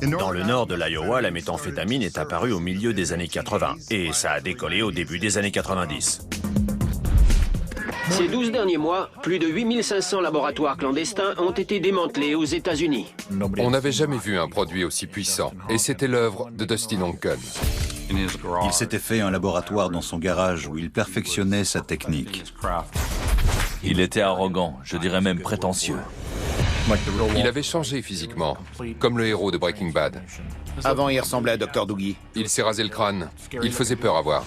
Dans le nord de l'Iowa, la méthamphétamine est apparue au milieu des années 80 et ça a décollé au début des années 90. Ces 12 derniers mois, plus de 8500 laboratoires clandestins ont été démantelés aux États-Unis. On n'avait jamais vu un produit aussi puissant, et c'était l'œuvre de Dustin Onken. Il s'était fait un laboratoire dans son garage où il perfectionnait sa technique. Il était arrogant, je dirais même prétentieux. Il avait changé physiquement, comme le héros de Breaking Bad. Avant, il ressemblait à Dr. Doogie. Il s'est rasé le crâne. Il faisait peur à voir.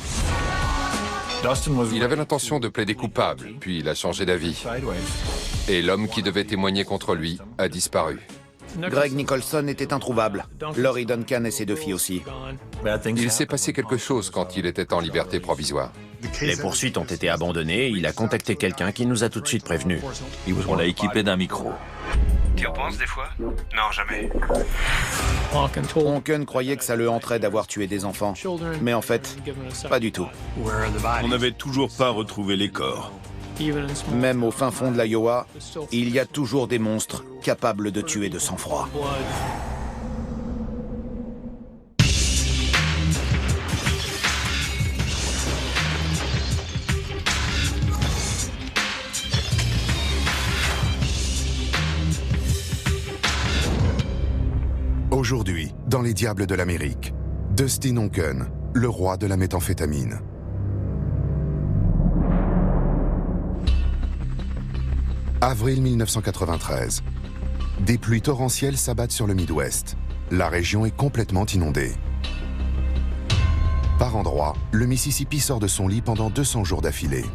Il avait l'intention de plaider coupable, puis il a changé d'avis. Et l'homme qui devait témoigner contre lui a disparu. Greg Nicholson était introuvable. Laurie Duncan et ses 2 filles aussi. Il s'est passé quelque chose quand il était en liberté provisoire. Les poursuites ont été abandonnées et il a contacté quelqu'un qui nous a tout de suite prévenus. On l'a équipé d'un micro. Tu y repenses des fois? Non, jamais. Onken croyait que ça le hanterait d'avoir tué des enfants. Mais en fait, pas du tout. On n'avait toujours pas retrouvé les corps. Même au fin fond de l'Iowa, il y a toujours des monstres capables de tuer de sang-froid. Aujourd'hui, dans Les Diables de l'Amérique, Dustin Onken, le roi de la méthamphétamine. Avril 1993. Des pluies torrentielles s'abattent sur le Midwest. La région est complètement inondée. Par endroits, le Mississippi sort de son lit pendant 200 jours d'affilée.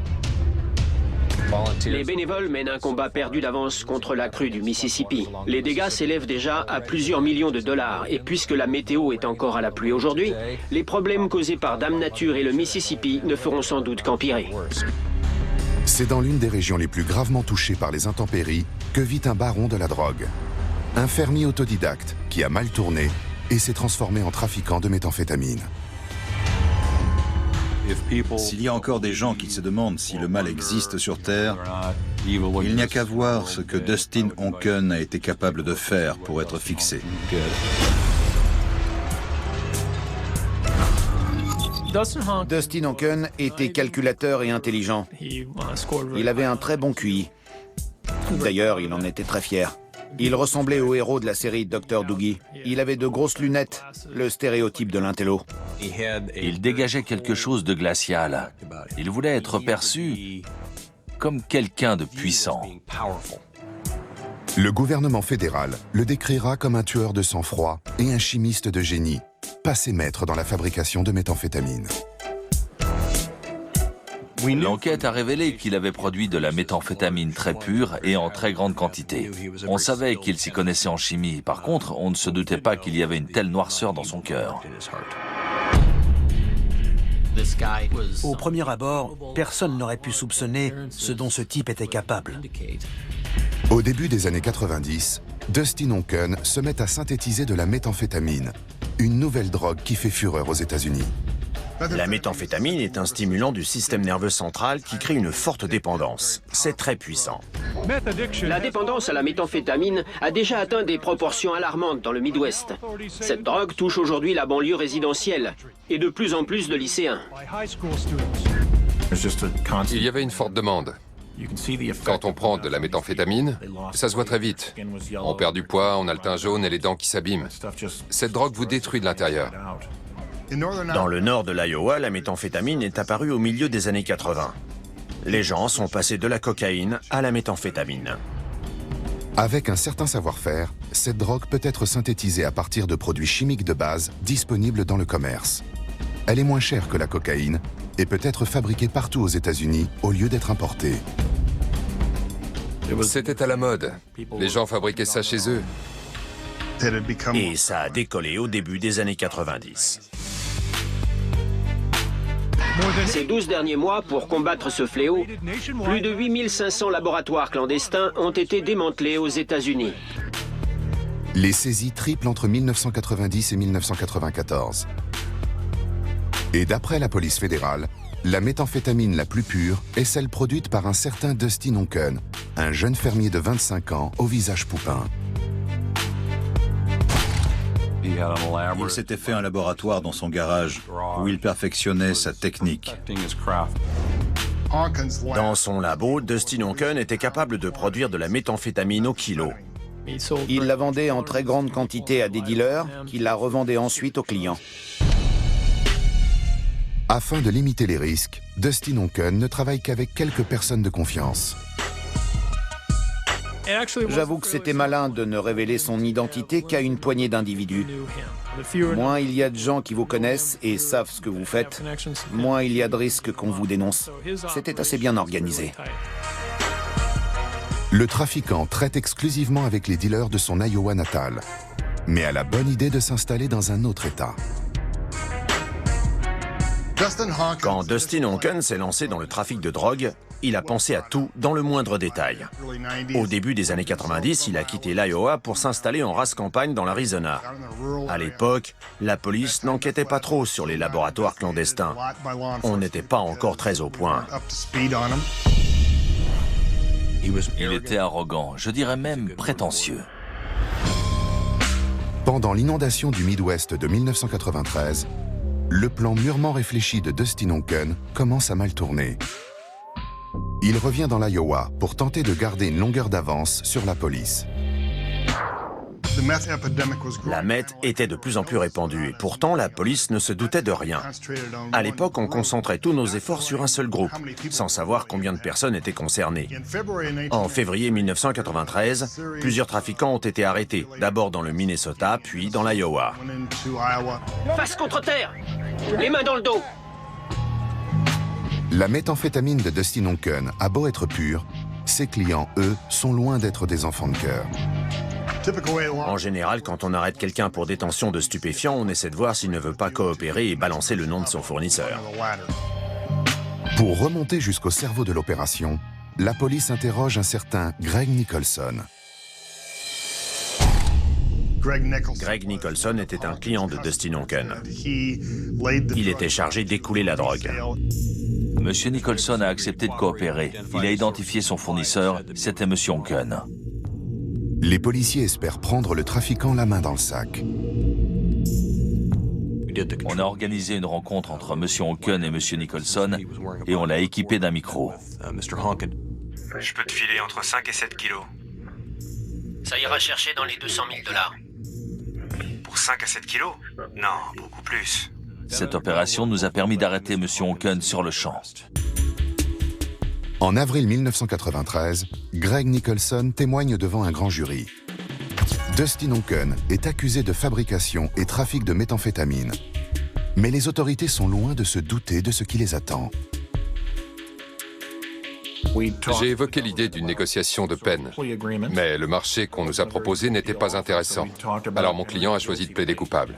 Les bénévoles mènent un combat perdu d'avance contre la crue du Mississippi. Les dégâts s'élèvent déjà à plusieurs millions de dollars. Et puisque la météo est encore à la pluie aujourd'hui, les problèmes causés par Dame Nature et le Mississippi ne feront sans doute qu'empirer. C'est dans l'une des régions les plus gravement touchées par les intempéries que vit un baron de la drogue. Un fermier autodidacte qui a mal tourné et s'est transformé en trafiquant de méthamphétamine. S'il y a encore des gens qui se demandent si le mal existe sur Terre, il n'y a qu'à voir ce que Dustin Onken a été capable de faire pour être fixé. Dustin Onken était calculateur et intelligent. Il avait un très bon QI. D'ailleurs, il en était très fier. Il ressemblait au héros de la série Dr. Doogie. Il avait de grosses lunettes, le stéréotype de l'intello. Il dégageait quelque chose de glacial. Il voulait être perçu comme quelqu'un de puissant. Le gouvernement fédéral le décrira comme un tueur de sang-froid et un chimiste de génie, passé maître dans la fabrication de méthamphétamine. L'enquête a révélé qu'il avait produit de la méthamphétamine très pure et en très grande quantité. On savait qu'il s'y connaissait en chimie. Par contre, on ne se doutait pas qu'il y avait une telle noirceur dans son cœur. Au premier abord, personne n'aurait pu soupçonner ce dont ce type était capable. Au début des années 90, Dustin Onken se met à synthétiser de la méthamphétamine, une nouvelle drogue qui fait fureur aux États-Unis. La méthamphétamine est un stimulant du système nerveux central qui crée une forte dépendance. C'est très puissant. La dépendance à la méthamphétamine a déjà atteint des proportions alarmantes dans le Midwest. Cette drogue touche aujourd'hui la banlieue résidentielle et de plus en plus de lycéens. Il y avait une forte demande. Quand on prend de la méthamphétamine, ça se voit très vite. On perd du poids, on a le teint jaune et les dents qui s'abîment. Cette drogue vous détruit de l'intérieur. Dans le nord de l'Iowa, la méthamphétamine est apparue au milieu des années 80. Les gens sont passés de la cocaïne à la méthamphétamine. Avec un certain savoir-faire, cette drogue peut être synthétisée à partir de produits chimiques de base disponibles dans le commerce. Elle est moins chère que la cocaïne et peut être fabriquée partout aux États-Unis au lieu d'être importée. C'était à la mode. Les gens fabriquaient ça chez eux. Et ça a décollé au début des années 90. Ces 12 derniers mois, pour combattre ce fléau, plus de 8500 laboratoires clandestins ont été démantelés aux États-Unis. Les saisies triplent entre 1990 et 1994. Et d'après la police fédérale, la méthamphétamine la plus pure est celle produite par un certain Dustin Onken, un jeune fermier de 25 ans au visage poupin. Il s'était fait un laboratoire dans son garage où il perfectionnait sa technique. Dans son labo, Dustin Onken était capable de produire de la méthamphétamine au kilo. Il la vendait en très grande quantité à des dealers qui la revendaient ensuite aux clients. Afin de limiter les risques, Dustin Onken ne travaille qu'avec quelques personnes de confiance. J'avoue que c'était malin de ne révéler son identité qu'à une poignée d'individus. Moins il y a de gens qui vous connaissent et savent ce que vous faites, moins il y a de risques qu'on vous dénonce. C'était assez bien organisé. Le trafiquant traite exclusivement avec les dealers de son Iowa natal, mais a la bonne idée de s'installer dans un autre État. Quand Dustin Onken s'est lancé dans le trafic de drogue, il a pensé à tout dans le moindre détail. Au début des années 90, il a quitté l'Iowa pour s'installer en race campagne dans l'Arizona. À l'époque, la police n'enquêtait pas trop sur les laboratoires clandestins. On n'était pas encore très au point. Il était arrogant, je dirais même prétentieux. Pendant l'inondation du Midwest de 1993, le plan mûrement réfléchi de Dustin Onken commence à mal tourner. Il revient dans l'Iowa pour tenter de garder une longueur d'avance sur la police. La meth était de plus en plus répandue et pourtant la police ne se doutait de rien. À l'époque, on concentrait tous nos efforts sur un seul groupe, sans savoir combien de personnes étaient concernées. En février 1993, plusieurs trafiquants ont été arrêtés, d'abord dans le Minnesota, puis dans l'Iowa. Face contre terre! Les mains dans le dos! La méthamphétamine de Dustin Onken a beau être pure, ses clients, eux, sont loin d'être des enfants de cœur. En général, quand on arrête quelqu'un pour détention de stupéfiants, on essaie de voir s'il ne veut pas coopérer et balancer le nom de son fournisseur. Pour remonter jusqu'au cerveau de l'opération, la police interroge un certain Greg Nicholson. Greg Nicholson était un client de Dustin Onken. Il était chargé d'écouler la drogue. Monsieur Nicholson a accepté de coopérer. Il a identifié son fournisseur, c'était Monsieur Onken. Les policiers espèrent prendre le trafiquant la main dans le sac. On a organisé une rencontre entre Monsieur Onken et Monsieur Nicholson et on l'a équipé d'un micro. Je peux te filer entre 5 et 7 kilos. Ça ira chercher dans les 200 000 $. Pour 5 à 7 kilos? Non, beaucoup plus. Cette opération nous a permis d'arrêter Monsieur Onken sur le champ. En avril 1993, Greg Nicholson témoigne devant un grand jury. Dustin Onken est accusé de fabrication et trafic de méthamphétamine. Mais les autorités sont loin de se douter de ce qui les attend. J'ai évoqué l'idée d'une négociation de peine, mais le marché qu'on nous a proposé n'était pas intéressant. Alors mon client a choisi de plaider coupable.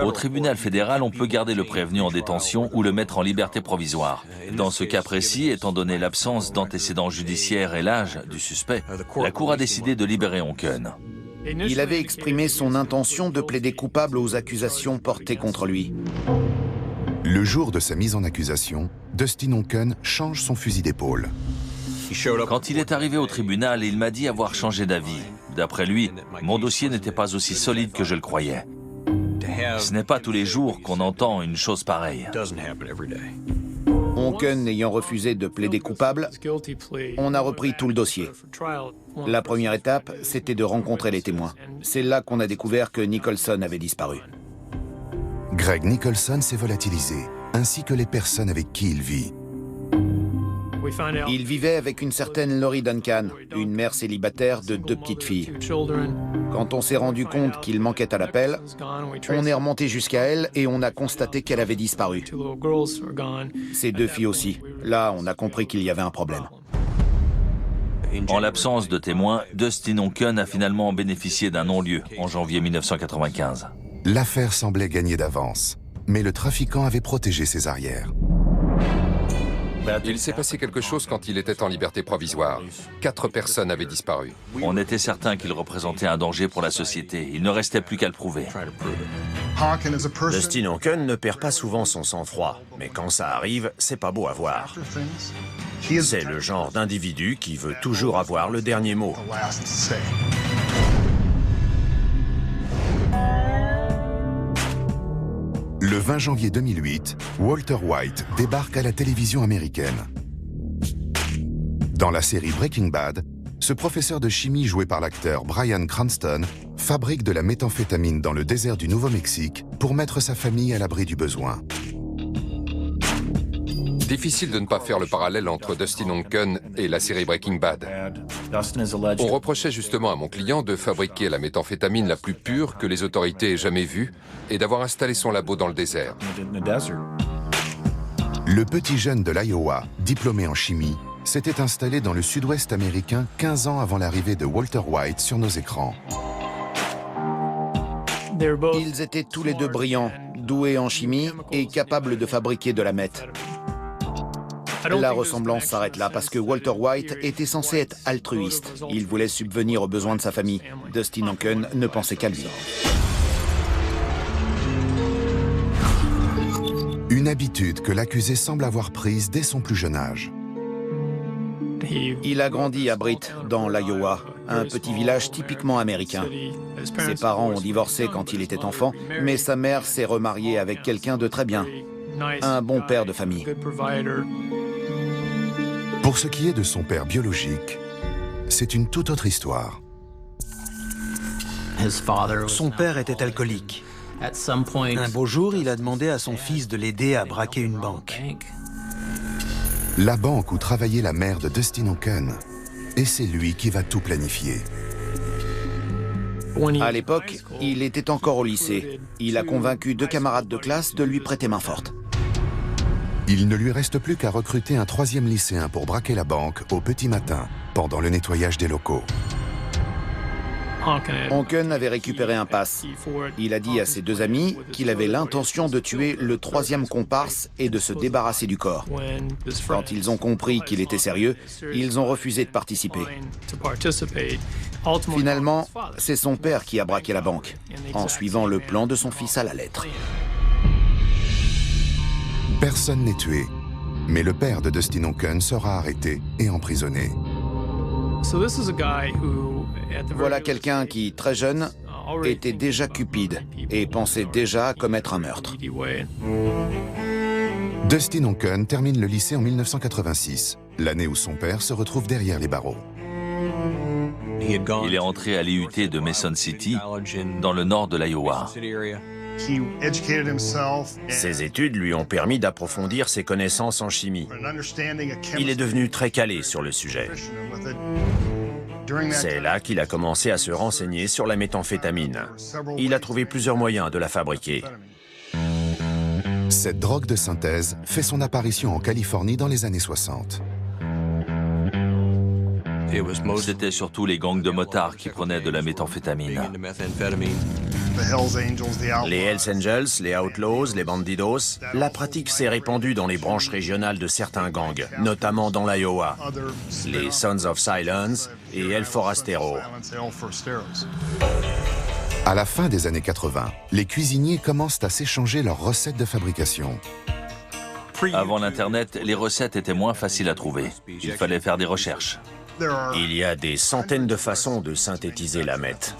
Au tribunal fédéral, on peut garder le prévenu en détention ou le mettre en liberté provisoire. Dans ce cas précis, étant donné l'absence d'antécédents judiciaires et l'âge du suspect, la Cour a décidé de libérer Onken. Il avait exprimé son intention de plaider coupable aux accusations portées contre lui. Le jour de sa mise en accusation, Dustin Onken change son fusil d'épaule. Quand il est arrivé au tribunal, il m'a dit avoir changé d'avis. D'après lui, mon dossier n'était pas aussi solide que je le croyais. Ce n'est pas tous les jours qu'on entend une chose pareille. Onken ayant refusé de plaider coupable, on a repris tout le dossier. La première étape, c'était de rencontrer les témoins. C'est là qu'on a découvert que Nicholson avait disparu. Greg Nicholson s'est volatilisé, ainsi que les personnes avec qui il vit. Il vivait avec une certaine Laurie Duncan, une mère célibataire de 2 petites filles. Quand on s'est rendu compte qu'il manquait à l'appel, on est remonté jusqu'à elle et on a constaté qu'elle avait disparu. Ses 2 filles aussi. Là, on a compris qu'il y avait un problème. En l'absence de témoins, Dustin Onken a finalement bénéficié d'un non-lieu en janvier 1995. L'affaire semblait gagnée d'avance, mais le trafiquant avait protégé ses arrières. Il s'est passé quelque chose quand il était en liberté provisoire. 4 personnes avaient disparu. On était certain qu'il représentait un danger pour la société. Il ne restait plus qu'à le prouver. Dustin Onken ne perd pas souvent son sang-froid, mais quand ça arrive, c'est pas beau à voir. C'est le genre d'individu qui veut toujours avoir le dernier mot. Le 20 janvier 2008, Walter White débarque à la télévision américaine. Dans la série Breaking Bad, ce professeur de chimie joué par l'acteur Bryan Cranston fabrique de la méthamphétamine dans le désert du Nouveau-Mexique pour mettre sa famille à l'abri du besoin. Difficile de ne pas faire le parallèle entre Dustin Hocken et la série Breaking Bad. On reprochait justement à mon client de fabriquer la méthamphétamine la plus pure que les autorités aient jamais vue et d'avoir installé son labo dans le désert. Le petit jeune de l'Iowa, diplômé en chimie, s'était installé dans le sud-ouest américain 15 ans avant l'arrivée de Walter White sur nos écrans. Ils étaient tous les deux brillants, doués en chimie et capables de fabriquer de la meth. La ressemblance s'arrête là parce que Walter White était censé être altruiste. Il voulait subvenir aux besoins de sa famille. Dustin Hocken ne pensait qu'à lui. Une habitude que l'accusé semble avoir prise dès son plus jeune âge. Il a grandi à Britt, dans l'Iowa, un petit village typiquement américain. Ses parents ont divorcé quand il était enfant, mais sa mère s'est remariée avec quelqu'un de très bien, un bon père de famille. Pour ce qui est de son père biologique, c'est une toute autre histoire. Son père était alcoolique. Un beau jour, il a demandé à son fils de l'aider à braquer une banque. La banque où travaillait la mère de Dustin Hocken, et c'est lui qui va tout planifier. À l'époque, il était encore au lycée. Il a convaincu 2 camarades de classe de lui prêter main forte. Il ne lui reste plus qu'à recruter un 3e lycéen pour braquer la banque au petit matin, pendant le nettoyage des locaux. Hocken avait récupéré un pass. Il a dit à ses 2 amis qu'il avait l'intention de tuer le 3e comparse et de se débarrasser du corps. Quand ils ont compris qu'il était sérieux, ils ont refusé de participer. Finalement, c'est son père qui a braqué la banque, en suivant le plan de son fils à la lettre. Personne n'est tué, mais le père de Dustin Hocken sera arrêté et emprisonné. Voilà quelqu'un qui, très jeune, était déjà cupide et pensait déjà à commettre un meurtre. Dustin Hocken termine le lycée en 1986, l'année où son père se retrouve derrière les barreaux. Il est entré à l'IUT de Mason City, dans le nord de l'Iowa. Ses études lui ont permis d'approfondir ses connaissances en chimie. Il est devenu très calé sur le sujet. C'est là qu'il a commencé à se renseigner sur la méthamphétamine. Il a trouvé plusieurs moyens de la fabriquer. Cette drogue de synthèse fait son apparition en Californie dans les années 60. C'était surtout les gangs de motards qui prenaient de la méthamphétamine. Les Hells Angels, les Outlaws, les Bandidos, la pratique s'est répandue dans les branches régionales de certains gangs, notamment dans l'Iowa, les Sons of Silence et El Forastero. À la fin des années 80, les cuisiniers commencent à s'échanger leurs recettes de fabrication. Avant l'Internet, les recettes étaient moins faciles à trouver. Il fallait faire des recherches. Il y a des centaines de façons de synthétiser la meth.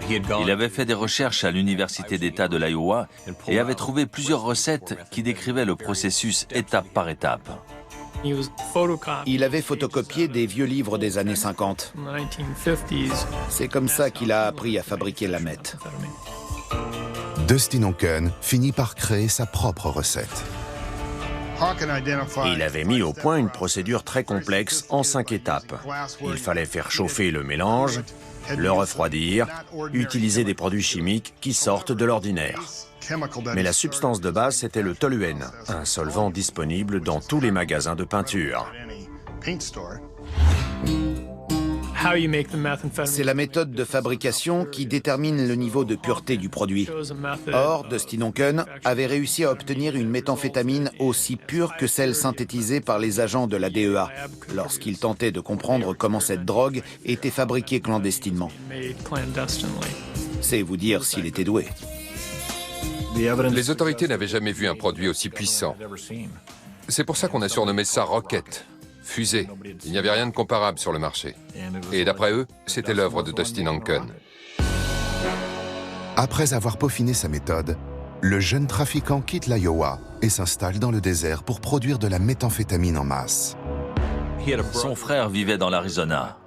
Il avait fait des recherches à l'Université d'État de l'Iowa et avait trouvé plusieurs recettes qui décrivaient le processus étape par étape. Il avait photocopié des vieux livres des années 50. C'est comme ça qu'il a appris à fabriquer la meth. Dustin Hocken finit par créer sa propre recette. Il avait mis au point une procédure très complexe en 5 étapes. Il fallait faire chauffer le mélange, le refroidir, utiliser des produits chimiques qui sortent de l'ordinaire. Mais la substance de base, c'était le toluène, un solvant disponible dans tous les magasins de peinture. C'est la méthode de fabrication qui détermine le niveau de pureté du produit. Or, Dustin Hocken avait réussi à obtenir une méthamphétamine aussi pure que celle synthétisée par les agents de la DEA, lorsqu'il tentait de comprendre comment cette drogue était fabriquée clandestinement. C'est vous dire s'il était doué. Les autorités n'avaient jamais vu un produit aussi puissant. C'est pour ça qu'on a surnommé ça Rocket. Fusée. Il n'y avait rien de comparable sur le marché. Et d'après eux, c'était l'œuvre de Dustin Hocken. Après avoir peaufiné sa méthode, le jeune trafiquant quitte l'Iowa et s'installe dans le désert pour produire de la méthamphétamine en masse. Son frère vivait dans l'Arizona.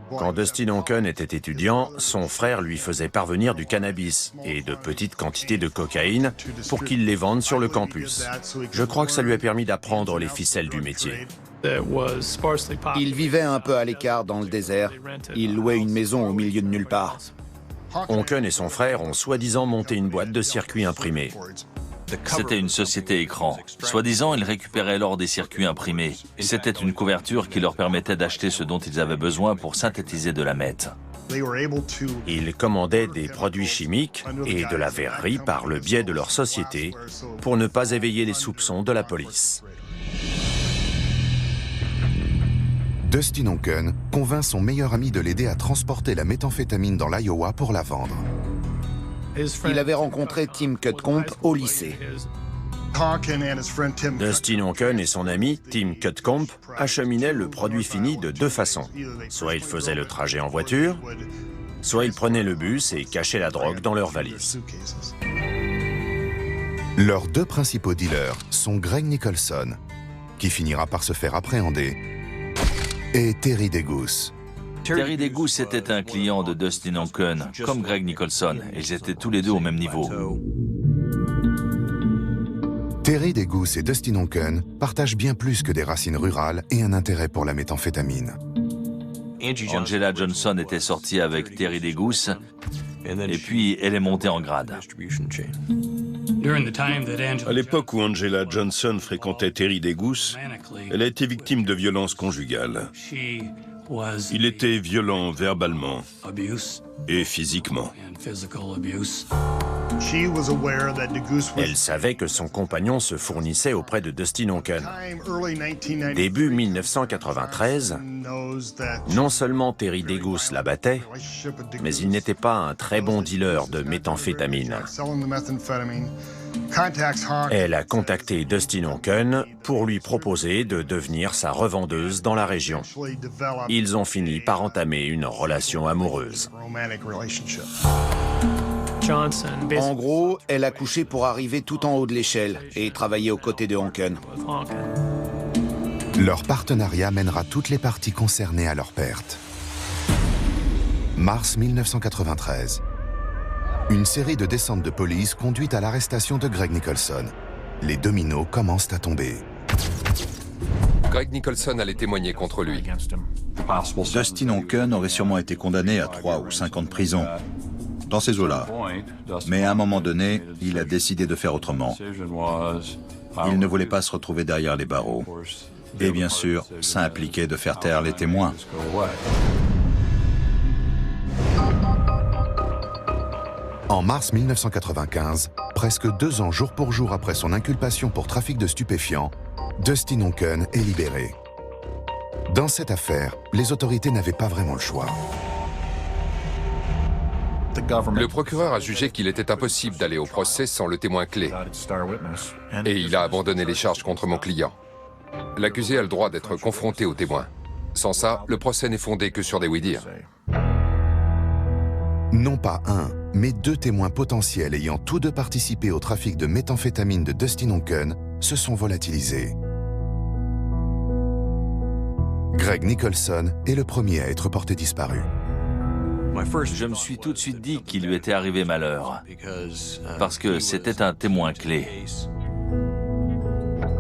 Quand Dustin Onken était étudiant, son frère lui faisait parvenir du cannabis et de petites quantités de cocaïne pour qu'il les vende sur le campus. Je crois que ça lui a permis d'apprendre les ficelles du métier. Il vivait un peu à l'écart dans le désert. Il louait une maison au milieu de nulle part. Onken et son frère ont soi-disant monté une boîte de circuits imprimés. C'était une société écran. Soi-disant, ils récupéraient alors des circuits imprimés. C'était une couverture qui leur permettait d'acheter ce dont ils avaient besoin pour synthétiser de la meth. Ils commandaient des produits chimiques et de la verrerie par le biais de leur société pour ne pas éveiller les soupçons de la police. Dustin Onken convainc son meilleur ami de l'aider à transporter la méthamphétamine dans l'Iowa pour la vendre. Il avait rencontré Tim Cutcomb au lycée. Dustin Onken et son ami, Tim Cutcomb, acheminaient le produit fini de deux façons. Soit ils faisaient le trajet en voiture, soit ils prenaient le bus et cachaient la drogue dans leur valise. Leurs deux principaux dealers sont Greg Nicholson, qui finira par se faire appréhender, et Terry DeGoose. Terry DeGoose était un client de Dustin Onken, comme Greg Nicholson. Ils étaient tous les deux au même niveau. Terry DeGoose et Dustin Onken partagent bien plus que des racines rurales et un intérêt pour la méthamphétamine. Angela Johnson était sortie avec Terry DeGoose, et puis elle est montée en grade. À l'époque où Angela Johnson fréquentait Terry DeGoose, elle a été victime de violences conjugales. Il était violent verbalement et physiquement. Elle savait que son compagnon se fournissait auprès de Dustin Onken. Début 1993, non seulement Terry DeGoose la battait, mais il n'était pas un très bon dealer de méthamphétamine. Elle a contacté Dustin Onken pour lui proposer de devenir sa revendeuse dans la région. Ils ont fini par entamer une relation amoureuse. En gros, elle a couché pour arriver tout en haut de l'échelle et travailler aux côtés de Onken. Leur partenariat mènera toutes les parties concernées à leur perte. Mars 1993. Une série de descentes de police conduit à l'arrestation de Greg Nicholson. Les dominos commencent à tomber. Greg Nicholson allait témoigner contre lui. Dustin Onken aurait sûrement été condamné à 3 ou 5 ans de prison, dans ces eaux-là. Mais à un moment donné, il a décidé de faire autrement. Il ne voulait pas se retrouver derrière les barreaux. Et bien sûr, ça impliquait de faire taire les témoins. En mars 1995, presque 2 ans jour pour jour après son inculpation pour trafic de stupéfiants, Dustin Onken est libéré. Dans cette affaire, les autorités n'avaient pas vraiment le choix. Le procureur a jugé qu'il était impossible d'aller au procès sans le témoin clé. Et il a abandonné les charges contre mon client. L'accusé a le droit d'être confronté au témoin. Sans ça, le procès n'est fondé que sur des oui-dire. Non pas un, mais 2 témoins potentiels ayant tous deux participé au trafic de méthamphétamine de Dustin Onken se sont volatilisés. Greg Nicholson est le premier à être porté disparu. Je me suis tout de suite dit qu'il lui était arrivé malheur, parce que c'était un témoin clé.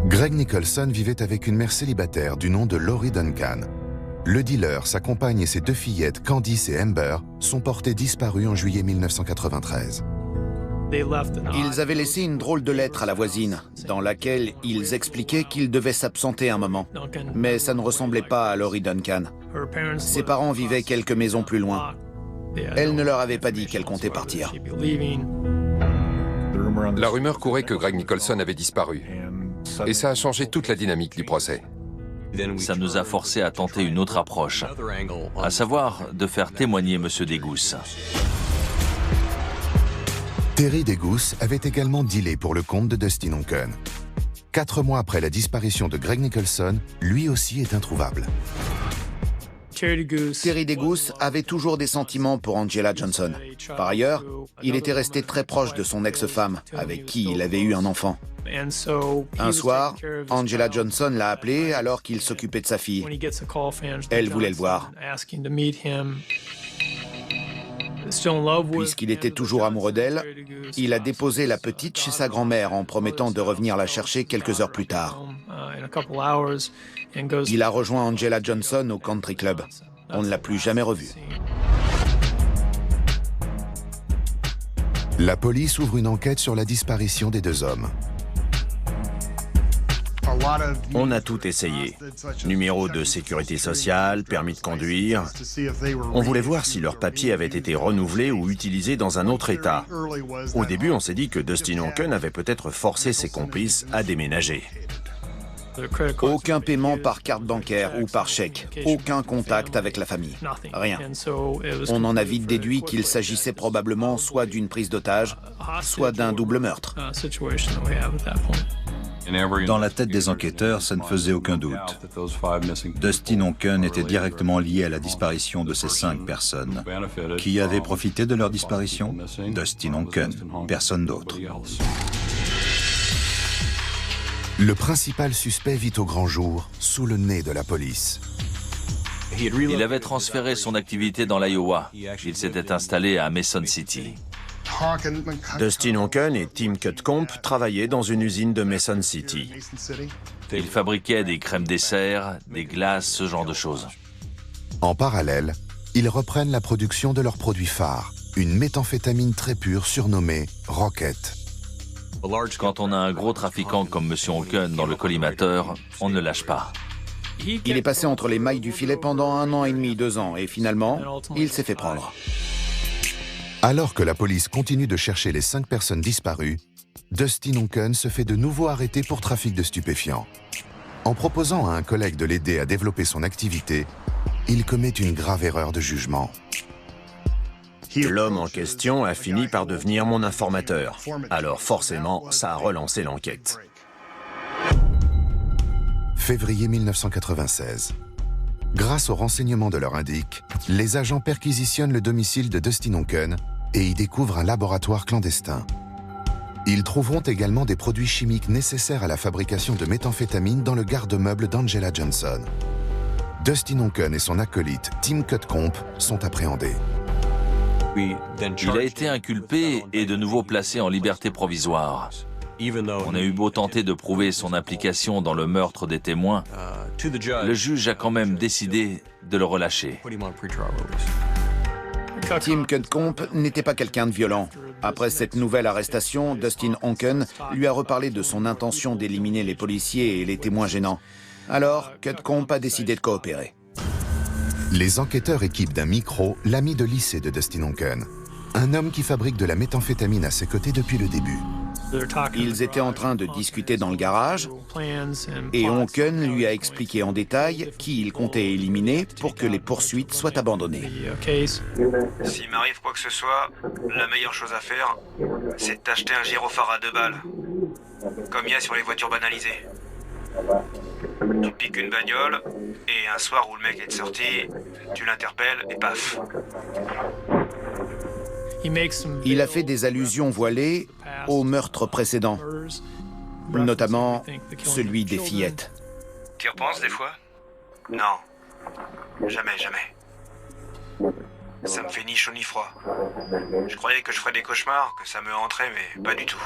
Greg Nicholson vivait avec une mère célibataire du nom de Laurie Duncan. Le dealer, sa compagne et ses 2 fillettes, Candice et Amber, sont portés disparus en juillet 1993. Ils avaient laissé une drôle de lettre à la voisine, dans laquelle ils expliquaient qu'ils devaient s'absenter un moment. Mais ça ne ressemblait pas à Laurie Duncan. Ses parents vivaient quelques maisons plus loin. Elle ne leur avait pas dit qu'elle comptait partir. La rumeur courait que Greg Nicholson avait disparu. Et ça a changé toute la dynamique du procès. Ça nous a forcés à tenter une autre approche, à savoir de faire témoigner M. DeGoose. Terry DeGoose avait également dealé pour le compte de Dustin Onken. 4 mois après la disparition de Greg Nicholson, lui aussi est introuvable. Terry Degoose avait toujours des sentiments pour Angela Johnson. Par ailleurs, il était resté très proche de son ex-femme, avec qui il avait eu un enfant. Un soir, Angela Johnson l'a appelé alors qu'il s'occupait de sa fille. Elle voulait le voir. Puisqu'il était toujours amoureux d'elle, il a déposé la petite chez sa grand-mère en promettant de revenir la chercher quelques heures plus tard. Il a rejoint Angela Johnson au country club. On ne l'a plus jamais revue. La police ouvre une enquête sur la disparition des deux hommes. On a tout essayé. Numéro de sécurité sociale, permis de conduire. On voulait voir si leurs papiers avaient été renouvelés ou utilisés dans un autre État. Au début, on s'est dit que Dustin Onken avait peut-être forcé ses complices à déménager. Aucun paiement par carte bancaire ou par chèque. Aucun contact avec la famille. Rien. On en a vite déduit qu'il s'agissait probablement soit d'une prise d'otage, soit d'un double meurtre. Dans la tête des enquêteurs, ça ne faisait aucun doute. Dustin Onken était directement lié à la disparition de ces 5 personnes. Qui avait profité de leur disparition? Dustin Onken, personne d'autre. Le principal suspect vit au grand jour, sous le nez de la police. Il avait transféré son activité dans l'Iowa. Il s'était installé à Mason City. Dustin Onken et Tim Cutcomb travaillaient dans une usine de Mason City. Ils fabriquaient des crèmes dessert, des glaces, ce genre de choses. En parallèle, ils reprennent la production de leur produit phare, une méthamphétamine très pure surnommée Rocket. Quand on a un gros trafiquant comme M. Onken dans le collimateur, on ne lâche pas. Il est passé entre les mailles du filet pendant 1 an et demi, 2 ans, et finalement, il s'est fait prendre. Alors que la police continue de chercher les 5 personnes disparues, Dustin Onken se fait de nouveau arrêter pour trafic de stupéfiants. En proposant à un collègue de l'aider à développer son activité, il commet une grave erreur de jugement. L'homme en question a fini par devenir mon informateur. Alors forcément, ça a relancé l'enquête. Février 1996. Grâce aux renseignements de leur indique, les agents perquisitionnent le domicile de Dustin Onken et y découvrent un laboratoire clandestin. Ils trouveront également des produits chimiques nécessaires à la fabrication de méthamphétamine dans le garde-meuble d'Angela Johnson. Dustin Onken et son acolyte Tim Cutcomb sont appréhendés. Il a été inculpé et de nouveau placé en liberté provisoire. On a eu beau tenter de prouver son implication dans le meurtre des témoins, le juge a quand même décidé de le relâcher. Tim Cutcomb n'était pas quelqu'un de violent. Après cette nouvelle arrestation, Dustin Onken lui a reparlé de son intention d'éliminer les policiers et les témoins gênants. Alors, Cutcomb a décidé de coopérer. Les enquêteurs équipent d'un micro l'ami de lycée de Dustin Onken, un homme qui fabrique de la méthamphétamine à ses côtés depuis le début. Ils étaient en train de discuter dans le garage et Onken lui a expliqué en détail qui il comptait éliminer pour que les poursuites soient abandonnées. S'il m'arrive quoi que ce soit, la meilleure chose à faire, c'est d'acheter un gyrophare à 2 balles. Comme il y a sur les voitures banalisées. Tu piques une bagnole et un soir où le mec est sorti, tu l'interpelles et paf. Il a fait des allusions voilées aux meurtres précédents, notamment celui des fillettes. Tu y repenses des fois? Non. Jamais, jamais. Ça me fait ni chaud ni froid. Je croyais que je ferais des cauchemars, que ça me hanterait, mais pas du tout.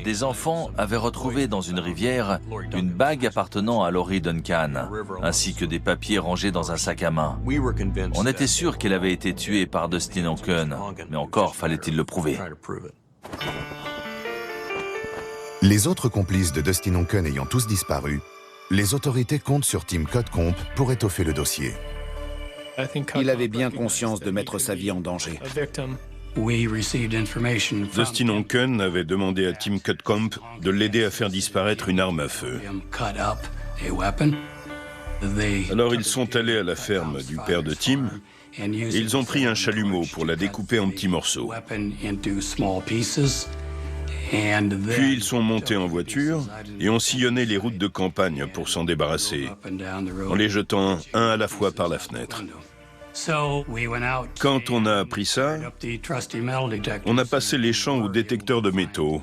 Des enfants avaient retrouvé dans une rivière une bague appartenant à Laurie Duncan, ainsi que des papiers rangés dans un sac à main. On était sûr qu'elle avait été tuée par Dustin Onken, mais encore fallait-il le prouver. Les autres complices de Dustin Onken ayant tous disparu, les autorités comptent sur Tim Cutcomb pour étoffer le dossier. Il avait bien conscience de mettre sa vie en danger. Dustin Onken avait demandé à Tim Cutcomb de l'aider à faire disparaître une arme à feu. Alors ils sont allés à la ferme du père de Tim et ils ont pris un chalumeau pour la découper en petits morceaux. Puis ils sont montés en voiture et ont sillonné les routes de campagne pour s'en débarrasser, en les jetant un à la fois par la fenêtre. Quand on a appris ça, on a passé les champs au détecteur de métaux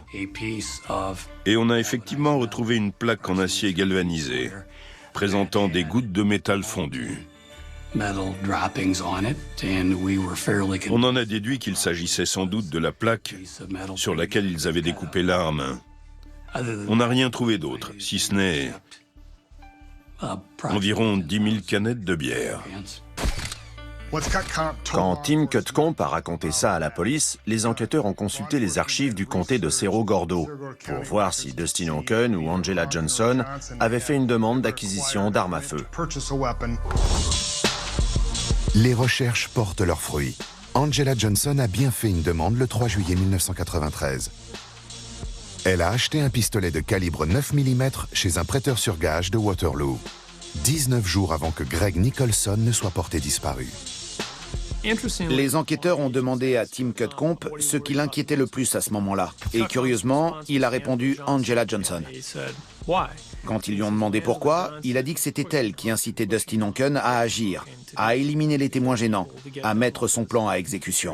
et on a effectivement retrouvé une plaque en acier galvanisé présentant des gouttes de métal fondu. On en a déduit qu'il s'agissait sans doute de la plaque sur laquelle ils avaient découpé l'arme. On n'a rien trouvé d'autre, si ce n'est environ 10 000 canettes de bière. Quand Tim Cutcomb a raconté ça à la police, les enquêteurs ont consulté les archives du comté de Cerro Gordo pour voir si Dustin Onken ou Angela Johnson avaient fait une demande d'acquisition d'armes à feu. Les recherches portent leurs fruits. Angela Johnson a bien fait une demande le 3 juillet 1993. Elle a acheté un pistolet de calibre 9 mm chez un prêteur sur gage de Waterloo, 19 jours avant que Greg Nicholson ne soit porté disparu. Les enquêteurs ont demandé à Tim Cutcomb ce qui l'inquiétait le plus à ce moment-là. Et curieusement, il a répondu Angela Johnson. Quand ils lui ont demandé pourquoi, il a dit que c'était elle qui incitait Dustin Onken à agir, à éliminer les témoins gênants, à mettre son plan à exécution.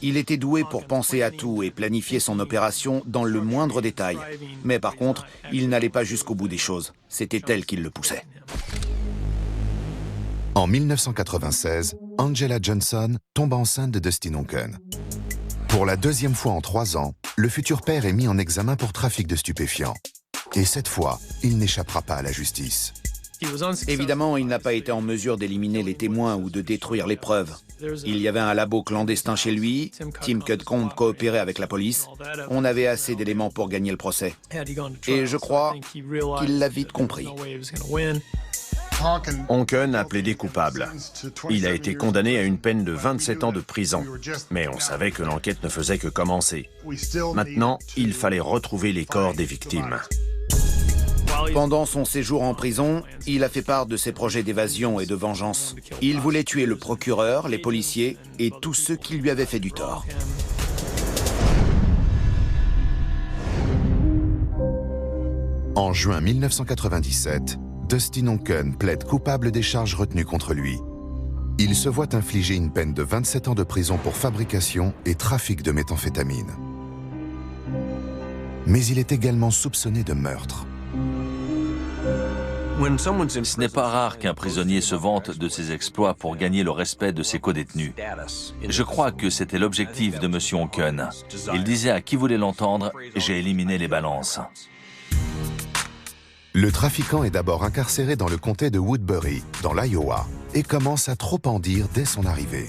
Il était doué pour penser à tout et planifier son opération dans le moindre détail. Mais par contre, il n'allait pas jusqu'au bout des choses. C'était elle qui le poussait. En 1996, Angela Johnson tombe enceinte de Dustin Onken. Pour la deuxième fois en 3 ans, le futur père est mis en examen pour trafic de stupéfiants. Et cette fois, il n'échappera pas à la justice. Évidemment, il n'a pas été en mesure d'éliminer les témoins ou de détruire les preuves. Il y avait un labo clandestin chez lui, Tim Cutcomb coopérait avec la police. On avait assez d'éléments pour gagner le procès. Et je crois qu'il l'a vite compris. Onken a plaidé coupable. Il a été condamné à une peine de 27 ans de prison. Mais on savait que l'enquête ne faisait que commencer. Maintenant, il fallait retrouver les corps des victimes. Pendant son séjour en prison, il a fait part de ses projets d'évasion et de vengeance. Il voulait tuer le procureur, les policiers et tous ceux qui lui avaient fait du tort. En juin 1997, Dustin Onken plaide coupable des charges retenues contre lui. Il se voit infliger une peine de 27 ans de prison pour fabrication et trafic de méthamphétamine. Mais il est également soupçonné de meurtre. Ce n'est pas rare qu'un prisonnier se vante de ses exploits pour gagner le respect de ses codétenus. Je crois que c'était l'objectif de M. Onken. Il disait à qui voulait l'entendre « J'ai éliminé les balances ». Le trafiquant est d'abord incarcéré dans le comté de Woodbury, dans l'Iowa, et commence à trop en dire dès son arrivée.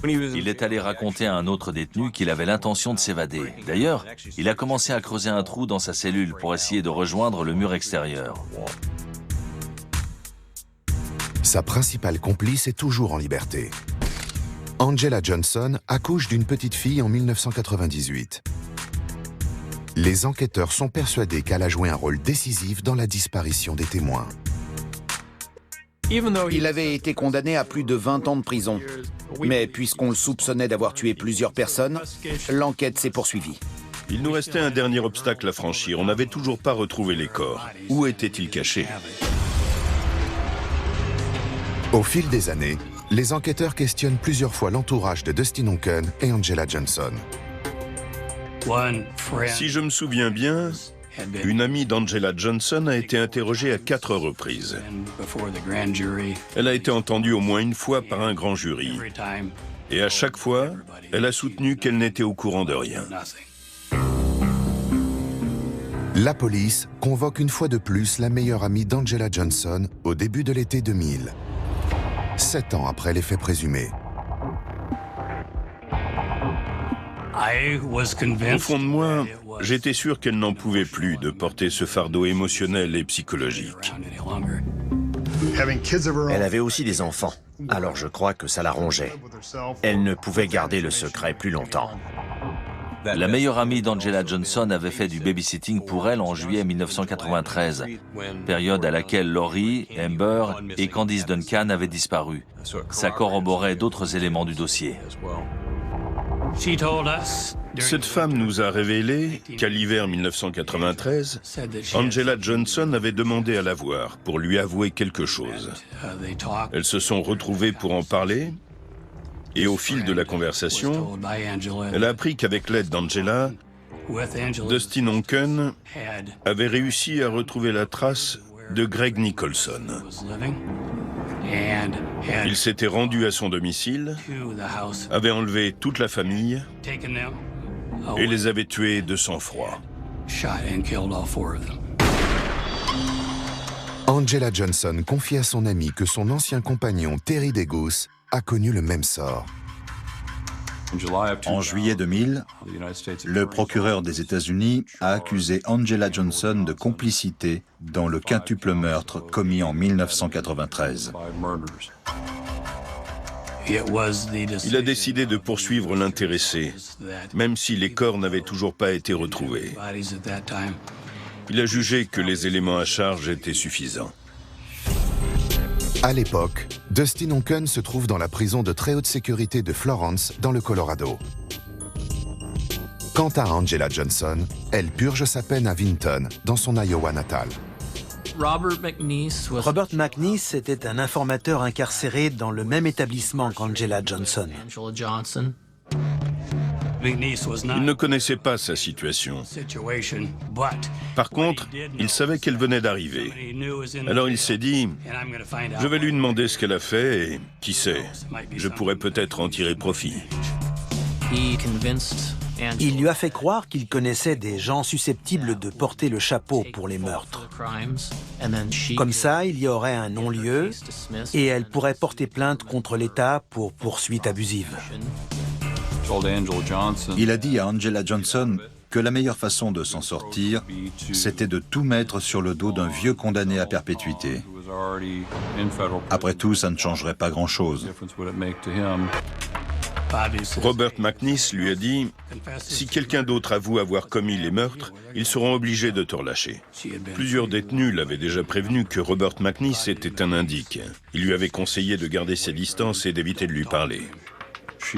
Il est allé raconter à un autre détenu qu'il avait l'intention de s'évader. D'ailleurs, il a commencé à creuser un trou dans sa cellule pour essayer de rejoindre le mur extérieur. Sa principale complice est toujours en liberté. Angela Johnson accouche d'une petite fille en 1998. Les enquêteurs sont persuadés qu'elle a joué un rôle décisif dans la disparition des témoins. Il avait été condamné à plus de 20 ans de prison. Mais puisqu'on le soupçonnait d'avoir tué plusieurs personnes, l'enquête s'est poursuivie. Il nous restait un dernier obstacle à franchir. On n'avait toujours pas retrouvé les corps. Où étaient-ils cachés? Au fil des années, les enquêteurs questionnent plusieurs fois l'entourage de Dustin Onken et Angela Johnson. Si je me souviens bien, une amie d'Angela Johnson a été interrogée à 4 reprises. Elle a été entendue au moins une fois par un grand jury. Et à chaque fois, elle a soutenu qu'elle n'était au courant de rien. La police convoque une fois de plus la meilleure amie d'Angela Johnson au début de l'été 2000, 7 ans après les faits présumés. Au fond de moi, j'étais sûr qu'elle n'en pouvait plus de porter ce fardeau émotionnel et psychologique. Elle avait aussi des enfants, alors je crois que ça la rongeait. Elle ne pouvait garder le secret plus longtemps. La meilleure amie d'Angela Johnson avait fait du babysitting pour elle en juillet 1993, période à laquelle Laurie, Amber et Candice Duncan avaient disparu. Ça corroborait d'autres éléments du dossier. Cette femme nous a révélé qu'à l'hiver 1993, Angela Johnson avait demandé à la voir pour lui avouer quelque chose. Elles se sont retrouvées pour en parler, et au fil de la conversation, elle a appris qu'avec l'aide d'Angela, Dustin Onken avait réussi à retrouver la trace de Greg Nicholson. Il s'était rendu à son domicile, avait enlevé toute la famille et les avait tués de sang-froid. Angela Johnson confie à son ami que son ancien compagnon Terry Degus a connu le même sort. En juillet 2000, le procureur des États-Unis a accusé Angela Johnson de complicité dans le quintuple meurtre commis en 1993. Il a décidé de poursuivre l'intéressé, même si les corps n'avaient toujours pas été retrouvés. Il a jugé que les éléments à charge étaient suffisants. À l'époque, Dustin Onken se trouve dans la prison de très haute sécurité de Florence, dans le Colorado. Quant à Angela Johnson, elle purge sa peine à Vinton, dans son Iowa natal. Robert McNeese était un informateur incarcéré dans le même établissement qu'Angela Johnson. Il ne connaissait pas sa situation. Par contre, il savait qu'elle venait d'arriver. Alors il s'est dit, je vais lui demander ce qu'elle a fait et, qui sait, je pourrais peut-être en tirer profit. Il lui a fait croire qu'il connaissait des gens susceptibles de porter le chapeau pour les meurtres. Comme ça, il y aurait un non-lieu et elle pourrait porter plainte contre l'État pour poursuite abusive. Il a dit à Angela Johnson que la meilleure façon de s'en sortir, c'était de tout mettre sur le dos d'un vieux condamné à perpétuité. Après tout, ça ne changerait pas grand-chose. Robert McNeese lui a dit, si quelqu'un d'autre avoue avoir commis les meurtres, ils seront obligés de te relâcher. Plusieurs détenus l'avaient déjà prévenu que Robert McNeese était un indique. Il lui avait conseillé de garder ses distances et d'éviter de lui parler.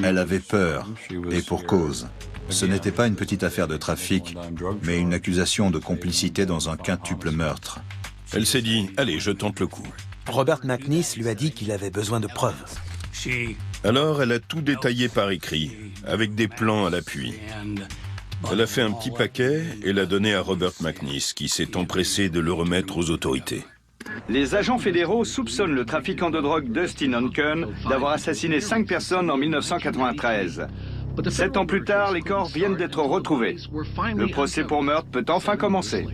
Elle avait peur, et pour cause. Ce n'était pas une petite affaire de trafic, mais une accusation de complicité dans un quintuple meurtre. Elle s'est dit, allez, je tente le coup. Robert McNeese lui a dit qu'il avait besoin de preuves. Alors elle a tout détaillé par écrit, avec des plans à l'appui. Elle a fait un petit paquet et l'a donné à Robert McNeese, qui s'est empressé de le remettre aux autorités. Les agents fédéraux soupçonnent le trafiquant de drogue Dustin Onken d'avoir assassiné 5 personnes en 1993. 7 ans plus tard, les corps viennent d'être retrouvés. Le procès pour meurtre peut enfin commencer.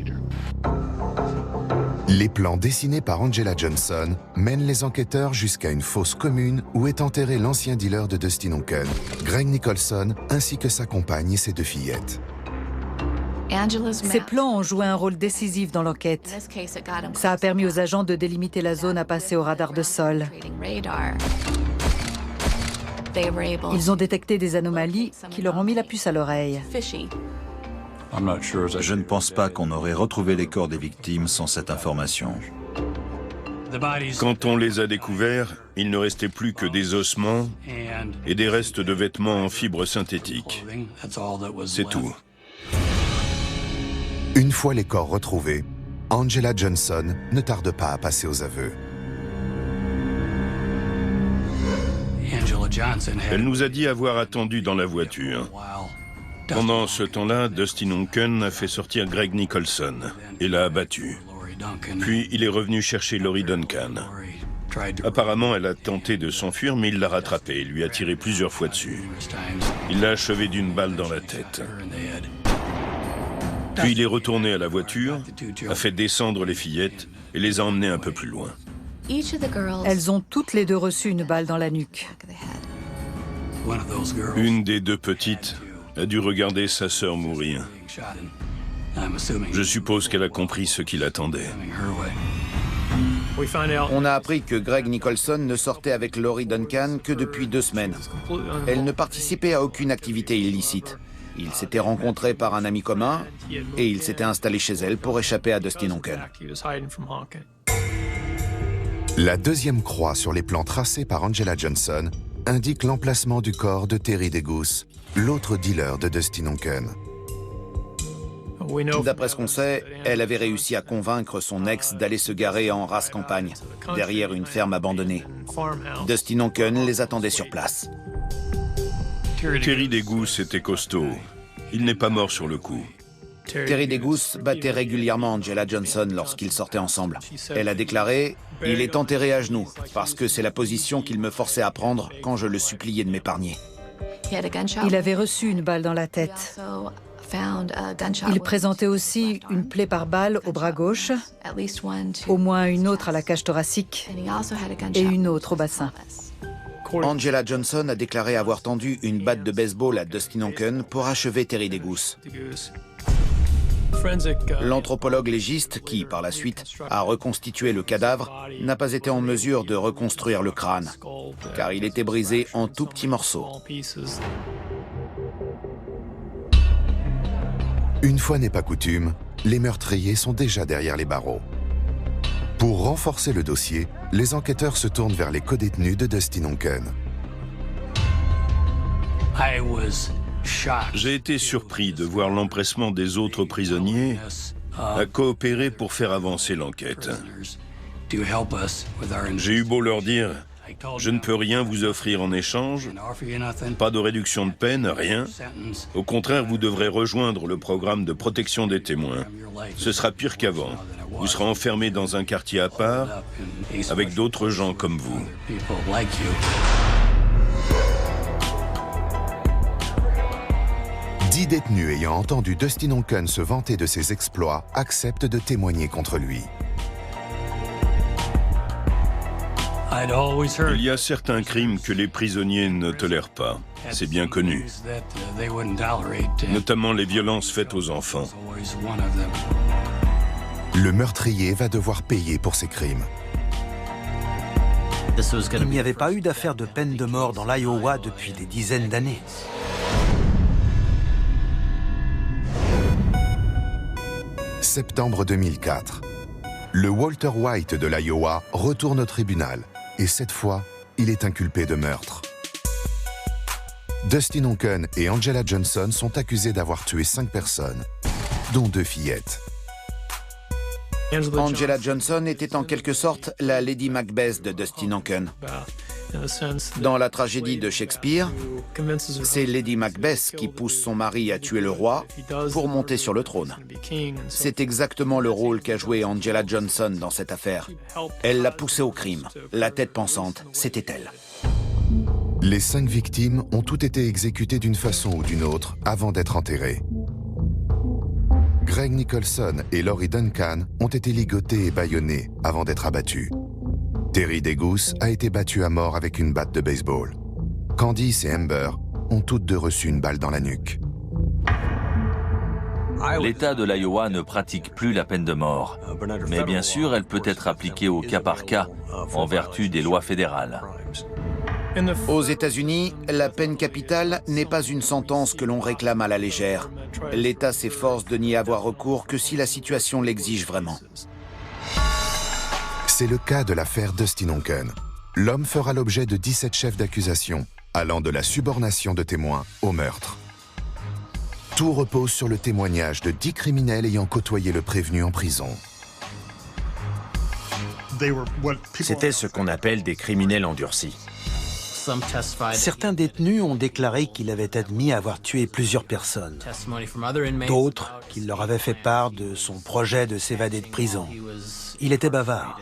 Les plans dessinés par Angela Johnson mènent les enquêteurs jusqu'à une fosse commune où est enterré l'ancien dealer de Dustin Onken, Greg Nicholson, ainsi que sa compagne et ses 2 fillettes. Ces plans ont joué un rôle décisif dans l'enquête. Ça a permis aux agents de délimiter la zone à passer au radar de sol. Ils ont détecté des anomalies qui leur ont mis la puce à l'oreille. Je ne pense pas qu'on aurait retrouvé les corps des victimes sans cette information. Quand on les a découverts, il ne restait plus que des ossements et des restes de vêtements en fibres synthétiques. C'est tout. Une fois les corps retrouvés, Angela Johnson ne tarde pas à passer aux aveux. Elle nous a dit avoir attendu dans la voiture. Pendant ce temps-là, Dustin Onken a fait sortir Greg Nicholson et l'a abattu. Puis il est revenu chercher Lori Duncan. Apparemment, elle a tenté de s'enfuir, mais il l'a rattrapée et lui a tiré plusieurs fois dessus. Il l'a achevée d'une balle dans la tête. Puis il est retourné à la voiture, a fait descendre les fillettes et les a emmenées un peu plus loin. Elles ont toutes les 2 reçu une balle dans la nuque. Une des 2 petites a dû regarder sa sœur mourir. Je suppose qu'elle a compris ce qui l'attendait. On a appris que Greg Nicholson ne sortait avec Lori Duncan que depuis 2 semaines. Elle ne participait à aucune activité illicite. Ils s'étaient rencontrés par un ami commun et il s'était installé chez elle pour échapper à Dustin Onken. La 2e croix sur les plans tracés par Angela Johnson indique l'emplacement du corps de Terry Degoose, l'autre dealer de Dustin Onken. D'après ce qu'on sait, elle avait réussi à convaincre son ex d'aller se garer en race campagne, derrière une ferme abandonnée. Dustin Onken les attendait sur place. Terry Degoose était costaud. Il n'est pas mort sur le coup. Terry Degoose battait régulièrement Angela Johnson lorsqu'ils sortaient ensemble. Elle a déclaré « Il est enterré à genoux, parce que c'est la position qu'il me forçait à prendre quand je le suppliais de m'épargner. » Il avait reçu une balle dans la tête. Il présentait aussi une plaie par balle au bras gauche, au moins une autre à la cage thoracique et une autre au bassin. Angela Johnson a déclaré avoir tendu une batte de baseball à Dustin Onken pour achever Terry Degoose. L'anthropologue légiste, qui, par la suite, a reconstitué le cadavre, n'a pas été en mesure de reconstruire le crâne, car il était brisé en tout petits morceaux. Une fois n'est pas coutume, les meurtriers sont déjà derrière les barreaux. Pour renforcer le dossier, les enquêteurs se tournent vers les codétenus de Dustin Onken. J'ai été surpris de voir l'empressement des autres prisonniers à coopérer pour faire avancer l'enquête. J'ai eu beau leur dire « Je ne peux rien vous offrir en échange, pas de réduction de peine, rien. Au contraire, vous devrez rejoindre le programme de protection des témoins. Ce sera pire qu'avant. Vous serez enfermé dans un quartier à part avec d'autres gens comme vous. » Dix détenus ayant entendu Dustin Onken se vanter de ses exploits acceptent de témoigner contre lui. Il y a certains crimes que les prisonniers ne tolèrent pas. C'est bien connu. Notamment les violences faites aux enfants. Le meurtrier va devoir payer pour ses crimes. Il n'y avait pas eu d'affaire de peine de mort dans l'Iowa depuis des dizaines d'années. Septembre 2004. Le Walter White de l'Iowa retourne au tribunal et cette fois, il est inculpé de meurtre. Dustin Onken et Angela Johnson sont accusés d'avoir tué 5 personnes, dont 2 fillettes. Angela Johnson était en quelque sorte la Lady Macbeth de Dustin Onken. Dans la tragédie de Shakespeare, c'est Lady Macbeth qui pousse son mari à tuer le roi pour monter sur le trône. C'est exactement le rôle qu'a joué Angela Johnson dans cette affaire. Elle l'a poussé au crime. La tête pensante, c'était elle. Les 5 victimes ont toutes été exécutées d'une façon ou d'une autre avant d'être enterrées. Greg Nicholson et Laurie Duncan ont été ligotés et bâillonnés avant d'être abattus. Terry Degoose a été battu à mort avec une batte de baseball. Candice et Amber ont toutes deux reçu une balle dans la nuque. L'État de l'Iowa ne pratique plus la peine de mort, mais bien sûr, elle peut être appliquée au cas par cas, en vertu des lois fédérales. Aux États-Unis, la peine capitale n'est pas une sentence que l'on réclame à la légère. L'État s'efforce de n'y avoir recours que si la situation l'exige vraiment. C'est le cas de l'affaire Dustin Onken. L'homme fera l'objet de 17 chefs d'accusation, allant de la subornation de témoins au meurtre. Tout repose sur le témoignage de 10 criminels ayant côtoyé le prévenu en prison. C'était ce qu'on appelle des criminels endurcis. Certains détenus ont déclaré qu'il avait admis avoir tué plusieurs personnes. D'autres qu'il leur avait fait part de son projet de s'évader de prison. Il était bavard.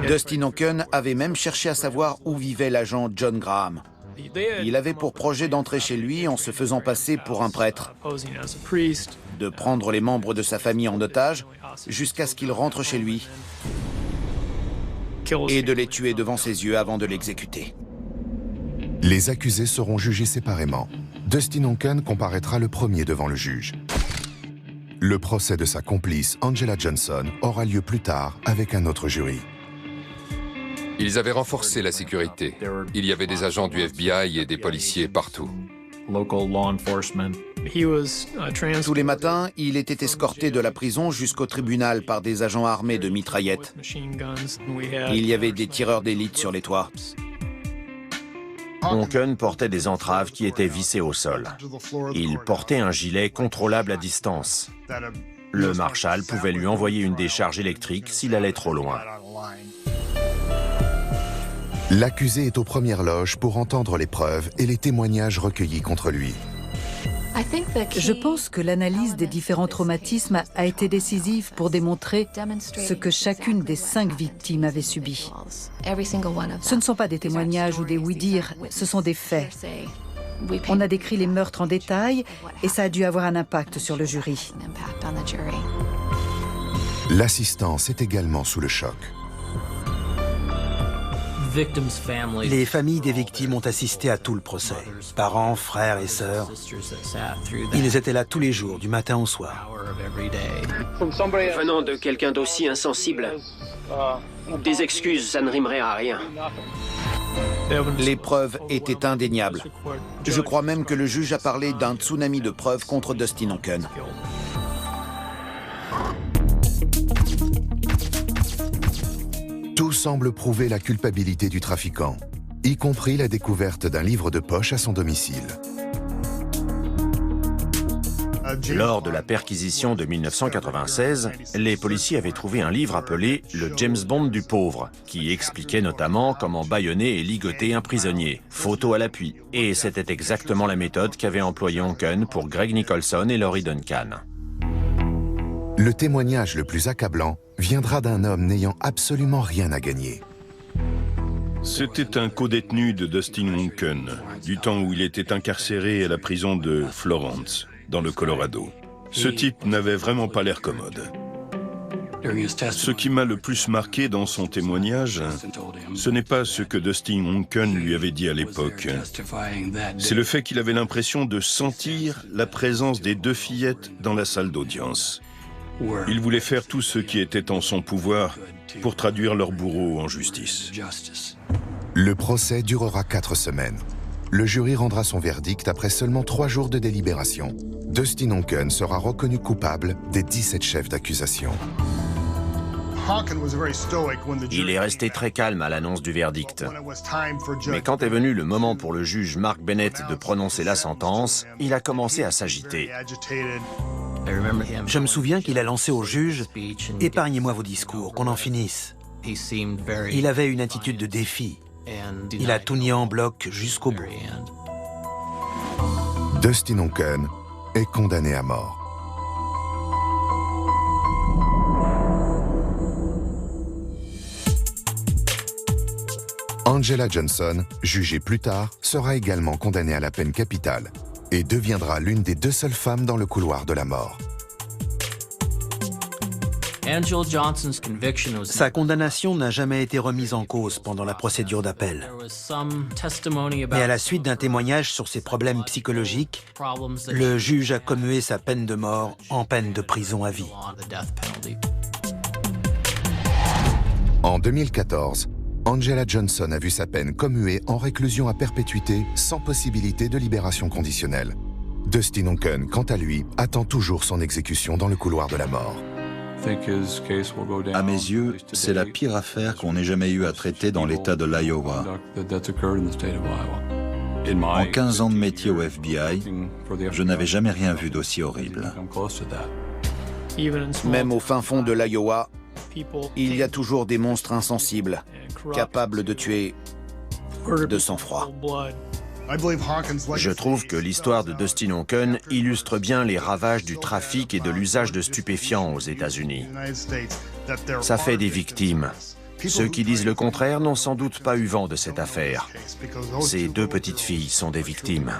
Dustin Onken avait même cherché à savoir où vivait l'agent John Graham. Il avait pour projet d'entrer chez lui en se faisant passer pour un prêtre, de prendre les membres de sa famille en otage jusqu'à ce qu'il rentre chez lui et de les tuer devant ses yeux avant de l'exécuter. Les accusés seront jugés séparément. Dustin Onken comparaîtra le premier devant le juge. Le procès de sa complice, Angela Johnson, aura lieu plus tard avec un autre jury. Ils avaient renforcé la sécurité. Il y avait des agents du FBI et des policiers partout. Tous les matins, il était escorté de la prison jusqu'au tribunal par des agents armés de mitraillettes. Il y avait des tireurs d'élite sur les toits. Onken portait des entraves qui étaient vissées au sol. Il portait un gilet contrôlable à distance. Le marshal pouvait lui envoyer une décharge électrique s'il allait trop loin. L'accusé est aux premières loges pour entendre les preuves et les témoignages recueillis contre lui. Je pense que l'analyse des différents traumatismes a été décisive pour démontrer ce que chacune des 5 victimes avait subi. Ce ne sont pas des témoignages ou des oui-dire, ce sont des faits. On a décrit les meurtres en détail et ça a dû avoir un impact sur le jury. L'assistance est également sous le choc. Les familles des victimes ont assisté à tout le procès. Parents, frères et sœurs. Ils étaient là tous les jours, du matin au soir. Venant de quelqu'un d'aussi insensible, des excuses, ça ne rimerait à rien. Les preuves étaient indéniables. Je crois même que le juge a parlé d'un tsunami de preuves contre Dustin Onken. Tout semble prouver la culpabilité du trafiquant, y compris la découverte d'un livre de poche à son domicile. Lors de la perquisition de 1996, les policiers avaient trouvé un livre appelé « Le James Bond du pauvre », qui expliquait notamment comment bâillonner et ligoter un prisonnier, photo à l'appui. Et c'était exactement la méthode qu'avait employée Onken pour Greg Nicholson et Laurie Duncan. Le témoignage le plus accablant viendra d'un homme n'ayant absolument rien à gagner. C'était un codétenu de Dustin Onken, du temps où il était incarcéré à la prison de Florence, dans le Colorado. Ce type n'avait vraiment pas l'air commode. Ce qui m'a le plus marqué dans son témoignage, ce n'est pas ce que Dustin Onken lui avait dit à l'époque. C'est le fait qu'il avait l'impression de sentir la présence des 2 fillettes dans la salle d'audience. Il voulait faire tout ce qui était en son pouvoir pour traduire leur bourreau en justice. Le procès durera 4 semaines. Le jury rendra son verdict après seulement 3 jours de délibération. Dustin Onken sera reconnu coupable des 17 chefs d'accusation. Il est resté très calme à l'annonce du verdict. Mais quand est venu le moment pour le juge Mark Bennett de prononcer la sentence, il a commencé à s'agiter. Je me souviens qu'il a lancé au juge « Épargnez-moi vos discours, qu'on en finisse ». Il avait une attitude de défi. Il a tout nié en bloc jusqu'au bout. Dustin Onken est condamné à mort. Angela Johnson, jugée plus tard, sera également condamnée à la peine capitale et deviendra l'une des 2 seules femmes dans le couloir de la mort. Sa condamnation n'a jamais été remise en cause pendant la procédure d'appel. Mais à la suite d'un témoignage sur ses problèmes psychologiques, le juge a commué sa peine de mort en peine de prison à vie. En 2014, Angela Johnson a vu sa peine commuée en réclusion à perpétuité sans possibilité de libération conditionnelle. Dustin Onken, quant à lui, attend toujours son exécution dans le couloir de la mort. À mes yeux, c'est la pire affaire qu'on ait jamais eu à traiter dans l'État de l'Iowa. En 15 ans de métier au FBI, je n'avais jamais rien vu d'aussi horrible. Même au fin fond de l'Iowa, il y a toujours des monstres insensibles, capables de tuer de sang-froid. Je trouve que l'histoire de Dustin Onken illustre bien les ravages du trafic et de l'usage de stupéfiants aux États-Unis. Ça fait des victimes. Ceux qui disent le contraire n'ont sans doute pas eu vent de cette affaire. Ces 2 petites filles sont des victimes.